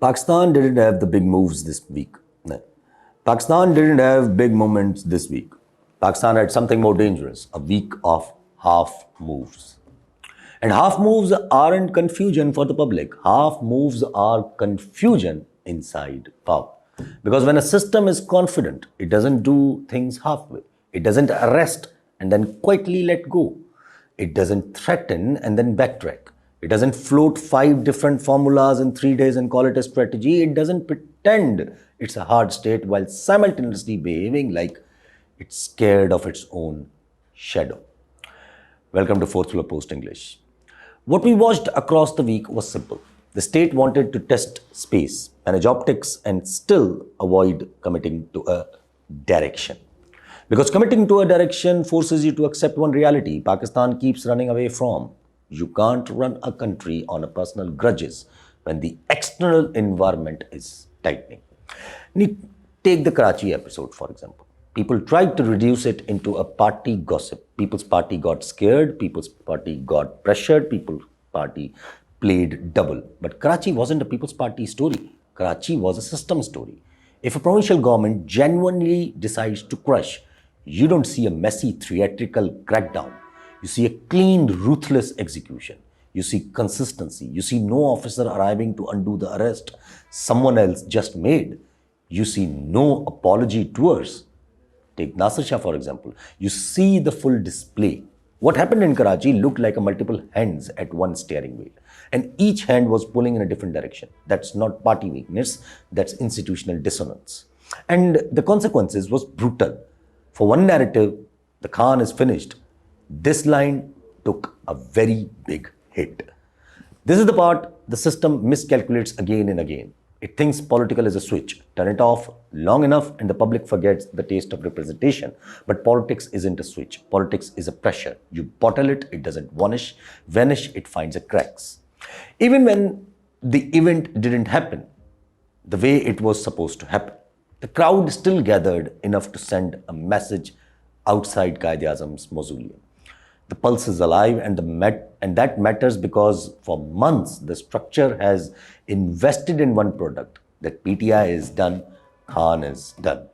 Pakistan didn't have the big moves this week. No. Pakistan didn't have big moments this week. Pakistan had something more dangerous, a week of half moves. And half moves aren't confusion for the public. Half moves are confusion inside power. Because when a system is confident, it doesn't do things halfway. It doesn't arrest and then quietly let go. It doesn't threaten and then backtrack. It doesn't float 5 different formulas in 3 days and call it a strategy. It doesn't pretend it's a hard state while simultaneously behaving like it's scared of its own shadow. Welcome to Fourth Floor Post English. What we watched across the week was simple. The state wanted to test space, manage optics, and still avoid committing to a direction. Because committing to a direction forces you to accept one reality Pakistan keeps running away from. You can't run a country on a personal grudges when the external environment is tightening. Take the Karachi episode, for example. People tried to reduce it into a party gossip. People's Party got scared, People's Party got pressured, People's Party played double. But Karachi wasn't a People's Party story. Karachi was a system story. If a provincial government genuinely decides to crush, you don't see a messy theatrical crackdown. You see a clean, ruthless execution. You see consistency. You see no officer arriving to undo the arrest someone else just made. You see no apology tours. Take Nasir Shah, for example. You see the full display. What happened in Karachi looked like a multiple hands at one steering wheel. And each hand was pulling in a different direction. That's not party weakness. That's institutional dissonance. And the consequences was brutal. For one narrative, the Khan is finished. This line took a very big hit. This is the part the system miscalculates again and again. It thinks political is a switch. Turn it off long enough and the public forgets the taste of representation. But politics isn't a switch. Politics is a pressure. You bottle it, it doesn't vanish, it finds a cracks. Even when the event didn't happen the way it was supposed to happen, the crowd still gathered enough to send a message outside Quaid-e-Azam's mausoleum. The pulse is alive and that matters because for months the structure has invested in one product. That PTI is done, Khan is done.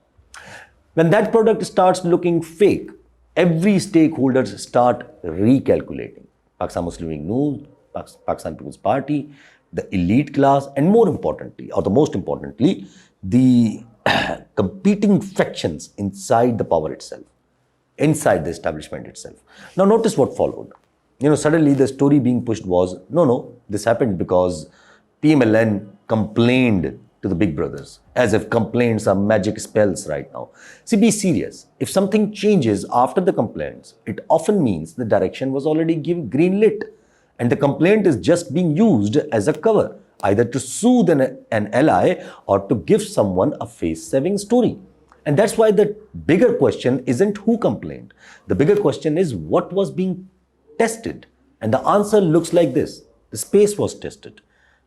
When that product starts looking fake, every stakeholders start recalculating. Pakistan Muslim League News, Pakistan People's Party, the elite class, and more importantly, or the most importantly, the competing factions inside the power itself. Inside the establishment itself. Now notice what followed. Suddenly the story being pushed was, no, this happened because PMLN complained to the big brothers. As if complaints are magic spells right now. See, be serious. If something changes after the complaints, it often means the direction was already green lit. And the complaint is just being used as a cover, either to soothe an ally or to give someone a face-saving story. And that's why the bigger question isn't who complained. The bigger question is what was being tested. And the answer looks like this. The space was tested.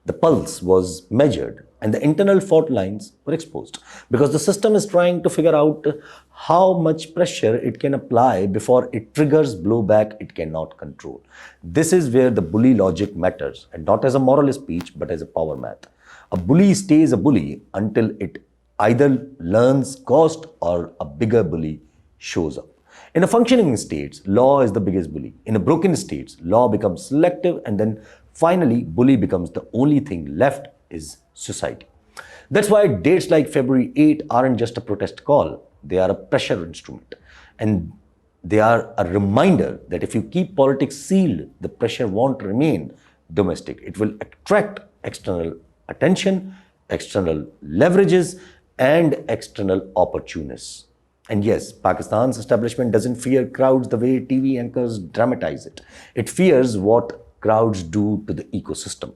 The pulse was measured. And the internal fault lines were exposed. Because the system is trying to figure out how much pressure it can apply before it triggers blowback it cannot control. This is where the bully logic matters. And not as a moral speech, but as a power math. A bully stays a bully until it either learns cost or a bigger bully shows up. In a functioning state, law is the biggest bully. In a broken state, law becomes selective and then finally bully becomes the only thing left is society. That's why dates like February 8 aren't just a protest call. They are a pressure instrument. And they are a reminder that if you keep politics sealed, the pressure won't remain domestic. It will attract external attention, external leverages, and external opportunists. And yes, Pakistan's establishment doesn't fear crowds the way TV anchors dramatize it. It fears what crowds do to the ecosystem.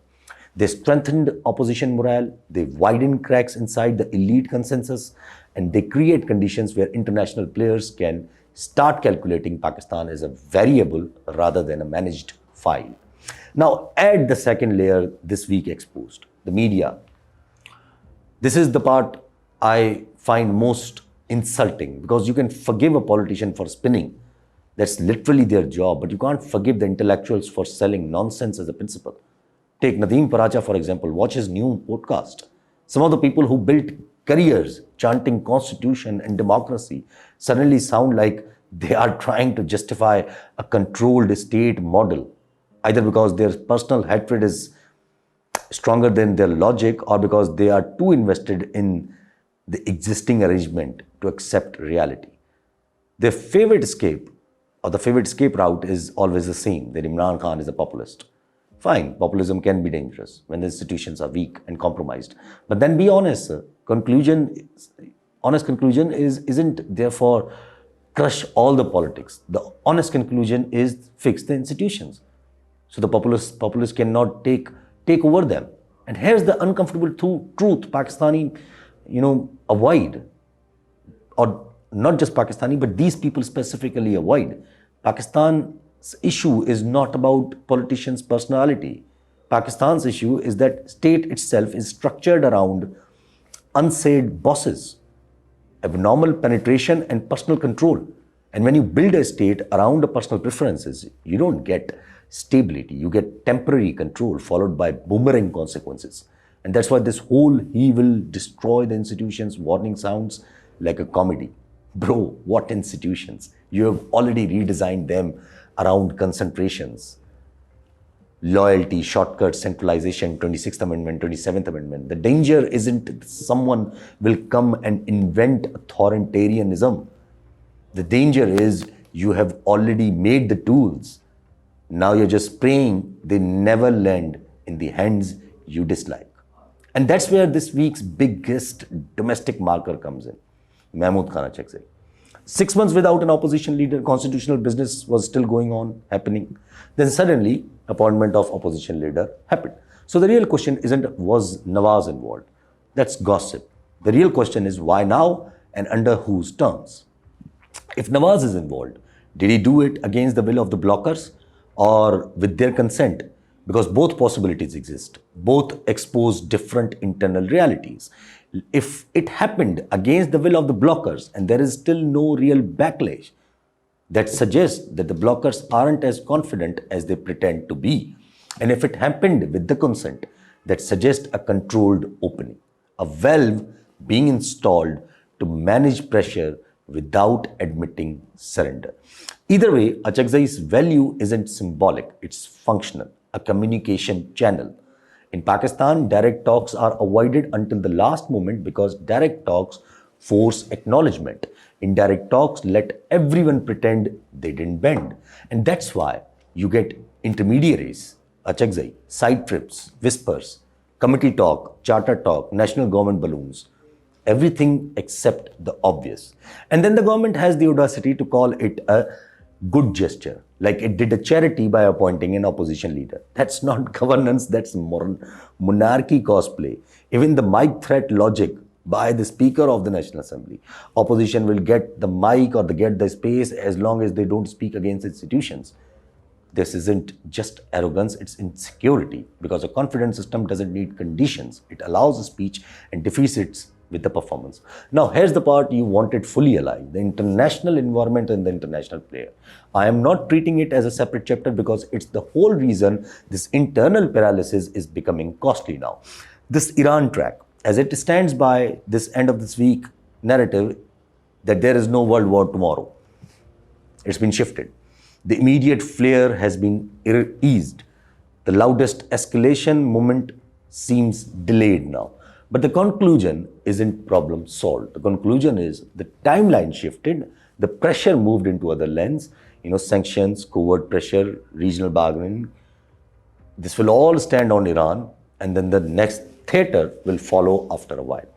They strengthened opposition morale, they widen cracks inside the elite consensus, and they create conditions where international players can start calculating Pakistan as a variable rather than a managed file. Now add the second layer this week exposed, the media. This is the part I find most insulting because you can forgive a politician for spinning. That's literally their job, but you can't forgive the intellectuals for selling nonsense as a principle. Take Nadeem Paracha, for example. Watch his new podcast. Some of the people who built careers chanting constitution and democracy suddenly sound like they are trying to justify a controlled state model, either because their personal hatred is stronger than their logic or because they are too invested in the existing arrangement to accept reality. Their favorite escape or the favorite escape route is always the same, that Imran Khan is a populist. Fine, populism can be dangerous when the institutions are weak and compromised. But then be honest, sir. Honest conclusion isn't therefore crush all the politics. The honest conclusion is fix the institutions. So the populists cannot take over them. And here's the uncomfortable truth Pakistani, avoid, or not just Pakistani, but these people specifically avoid. Pakistan's issue is not about politicians' personality. Pakistan's issue is that state itself is structured around unsaid bosses, abnormal penetration and personal control. And when you build a state around the personal preferences, you don't get stability, you get temporary control followed by boomerang consequences. And that's why this whole "he will destroy the institutions" warning sounds like a comedy. Bro, what institutions? You have already redesigned them around concentrations, loyalty, shortcuts, centralization, 26th Amendment, 27th Amendment. The danger isn't someone will come and invent authoritarianism. The danger is you have already made the tools. Now you're just praying they never land in the hands you dislike. And that's where this week's biggest domestic marker comes in. Mahmood Khan Achakzai. 6 months without an opposition leader, constitutional business was still going on, happening. Then suddenly, appointment of opposition leader happened. So the real question isn't, was Nawaz involved? That's gossip. The real question is, why now and under whose terms? If Nawaz is involved, did he do it against the will of the blockers or with their consent? Because both possibilities exist. Both expose different internal realities. If it happened against the will of the blockers and there is still no real backlash, that suggests that the blockers aren't as confident as they pretend to be. And if it happened with the consent, that suggests a controlled opening, a valve being installed to manage pressure without admitting surrender. Either way, Achakzai's value isn't symbolic, it's functional, a communication channel. In Pakistan, direct talks are avoided until the last moment because direct talks force acknowledgement. Indirect talks let everyone pretend they didn't bend. And that's why you get intermediaries, Achakzai, side trips, whispers, committee talk, charter talk, national government balloons, everything except the obvious. And then the government has the audacity to call it a good gesture, like it did a charity by appointing an opposition leader. That's not governance, that's monarchy cosplay. Even the mic threat logic by the Speaker of the National Assembly. Opposition will get the mic or get the space as long as they don't speak against institutions. This isn't just arrogance, it's insecurity, because a confident system doesn't need conditions. It allows a speech and defeats it with the performance. Now, here's the part you wanted fully alive, the international environment and the international player. I am not treating it as a separate chapter because it's the whole reason this internal paralysis is becoming costly now. This Iran track, as it stands by this end of this week narrative that there is no world war tomorrow, it's been shifted. The immediate flare has been eased. The loudest escalation moment seems delayed now. But the conclusion isn't problem solved. The conclusion is the timeline shifted, the pressure moved into other lens, sanctions, covert pressure, regional bargaining. This will all stand on Iran, and then the next theater will follow after a while.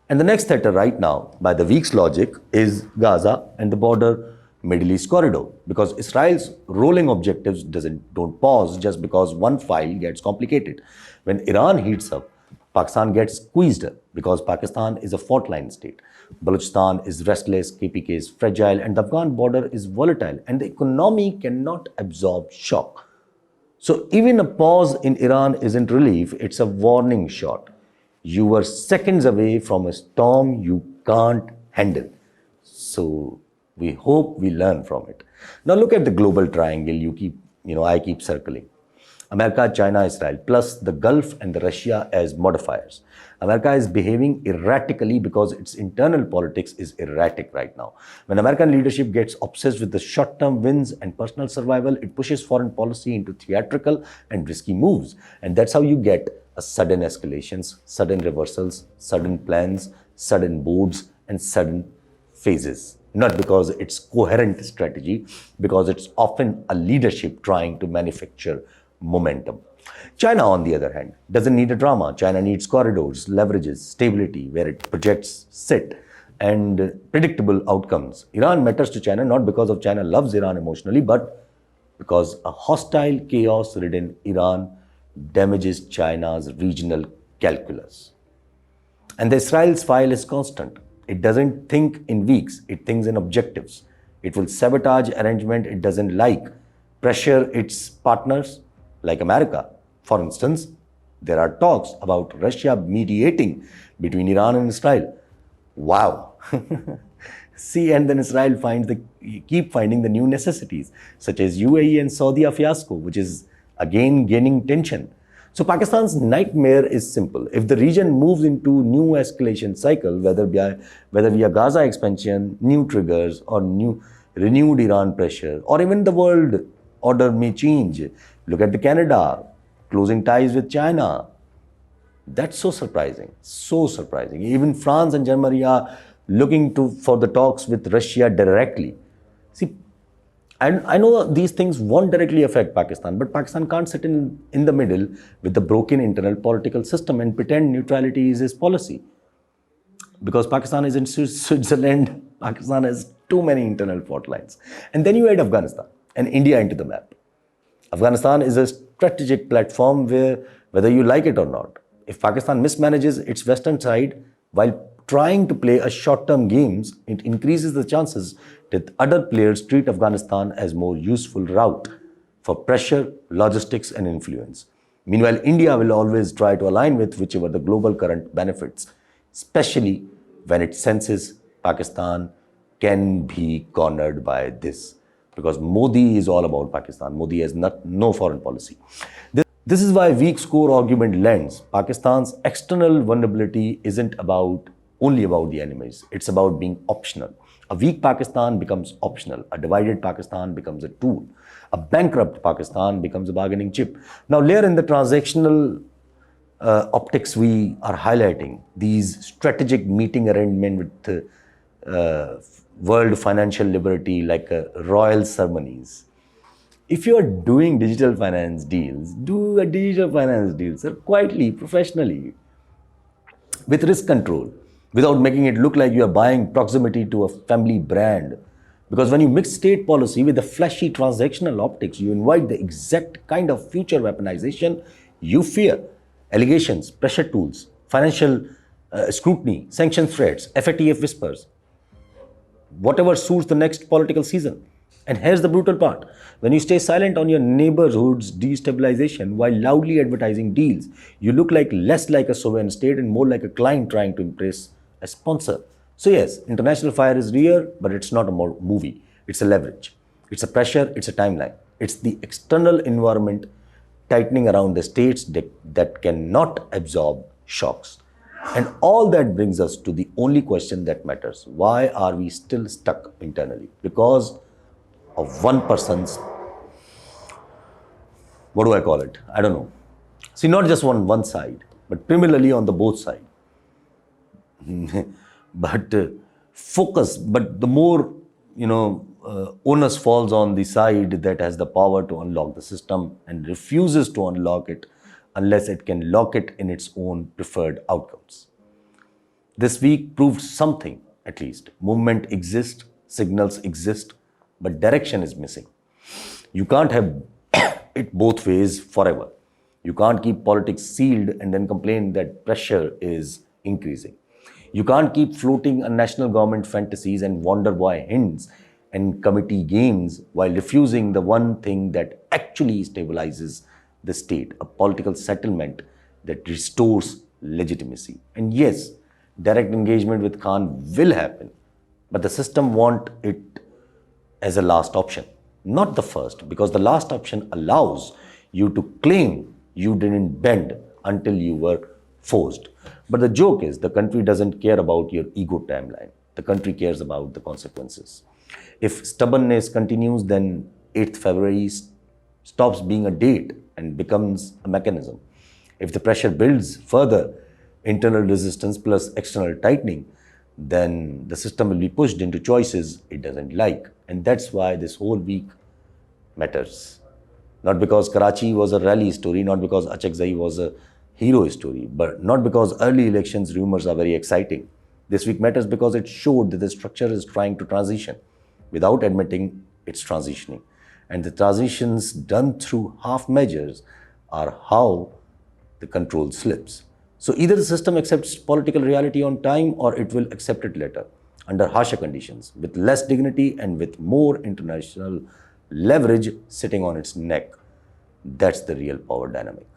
And the next theater right now, by the week's logic, is Gaza and the border Middle East corridor, because Israel's rolling objectives don't pause just because one file gets complicated. When Iran heats up, Pakistan gets squeezed because Pakistan is a fault line state. Balochistan is restless, KPK is fragile, and the Afghan border is volatile, and the economy cannot absorb shock. So even a pause in Iran isn't relief, it's a warning shot. You were seconds away from a storm you can't handle. So we hope we learn from it. Now look at the global triangle I keep circling. America, China, Israel, plus the Gulf and the Russia as modifiers. America is behaving erratically because its internal politics is erratic right now. When American leadership gets obsessed with the short-term wins and personal survival, it pushes foreign policy into theatrical and risky moves. And that's how you get a sudden escalations, sudden reversals, sudden plans, sudden boards, and sudden phases. Not because it's coherent strategy, because it's often a leadership trying to manufacture momentum. China, on the other hand, doesn't need a drama. China needs corridors, leverages, stability, where it projects sit, and predictable outcomes. Iran matters to China not because of China loves Iran emotionally, but because a hostile, chaos-ridden Iran damages China's regional calculus. And the Israel's file is constant. It doesn't think in weeks, it thinks in objectives. It will sabotage arrangement it doesn't like, pressure its partners, like America. For instance, there are talks about Russia mediating between Iran and Israel. Wow. See, and then Israel keep finding the new necessities, such as UAE and Saudi fiasco, which is again gaining tension. So Pakistan's nightmare is simple. If the region moves into new escalation cycle, whether via Gaza expansion, new triggers, or renewed Iran pressure, or even the world order may change. Look at the Canada, closing ties with China. That's so surprising, so surprising. Even France and Germany are looking for the talks with Russia directly. See, I know these things won't directly affect Pakistan, but Pakistan can't sit in the middle with the broken internal political system and pretend neutrality is its policy. Because Pakistan is in Switzerland, Pakistan has too many internal fault lines. And then you add Afghanistan and India into the map. Afghanistan is a strategic platform whether you like it or not. If Pakistan mismanages its western side while trying to play a short-term games, it increases the chances that other players treat Afghanistan as more useful route for pressure, logistics, and influence. Meanwhile, India will always try to align with whichever the global current benefits, especially when it senses Pakistan can be cornered by this. Because Modi is all about Pakistan. Modi has no foreign policy. This is why weak score argument lends. Pakistan's external vulnerability isn't only about the enemies. It's about being optional. A weak Pakistan becomes optional. A divided Pakistan becomes a tool. A bankrupt Pakistan becomes a bargaining chip. Now layer in the transactional optics we are highlighting, these strategic meeting arrangement with world financial liberty like royal ceremonies. If you are doing digital finance deals, do a digital finance deal, sir, quietly, professionally, with risk control, without making it look like you are buying proximity to a family brand. Because when you mix state policy with the flashy transactional optics, you invite the exact kind of future weaponization you fear. Allegations, pressure tools, financial scrutiny, sanction threats, FATF whispers, whatever suits the next political season. And here's the brutal part. When you stay silent on your neighborhood's destabilization while loudly advertising deals, you look less like a sovereign state and more like a client trying to impress a sponsor. So yes, international fire is real, but it's not a movie. It's a leverage. It's a pressure. It's a timeline. It's the external environment tightening around the states that cannot absorb shocks. And all that brings us to the only question that matters. Why are we still stuck internally? Because of one person's, what do I call it? I don't know. See, not just on one side, but primarily on the both sides. But focus, but the more, onus falls on the side that has the power to unlock the system and refuses to unlock it unless it can lock it in its own preferred outcomes. This week proved something, at least. Movement exists, signals exist, but direction is missing. You can't have it both ways forever. You can't keep politics sealed and then complain that pressure is increasing. You can't keep floating on national government fantasies and wonder why hints and committee games while refusing the one thing that actually stabilizes the state, a political settlement that restores legitimacy. And yes, direct engagement with Khan will happen, but the system wants it as a last option, not the first, because the last option allows you to claim you didn't bend until you were forced. But the joke is, the country doesn't care about your ego timeline. The country cares about the consequences. If stubbornness continues, then 8th February stops being a date and becomes a mechanism. If the pressure builds further, internal resistance plus external tightening, then the system will be pushed into choices it doesn't like. And that's why this whole week matters. Not because Karachi was a rally story, not because Achakzai was a hero story, but not because early elections rumors are very exciting. This week matters because it showed that the structure is trying to transition without admitting it's transitioning. And the transitions done through half measures are how the control slips. So either the system accepts political reality on time, or it will accept it later, under harsher conditions, with less dignity and with more international leverage sitting on its neck. That's the real power dynamic.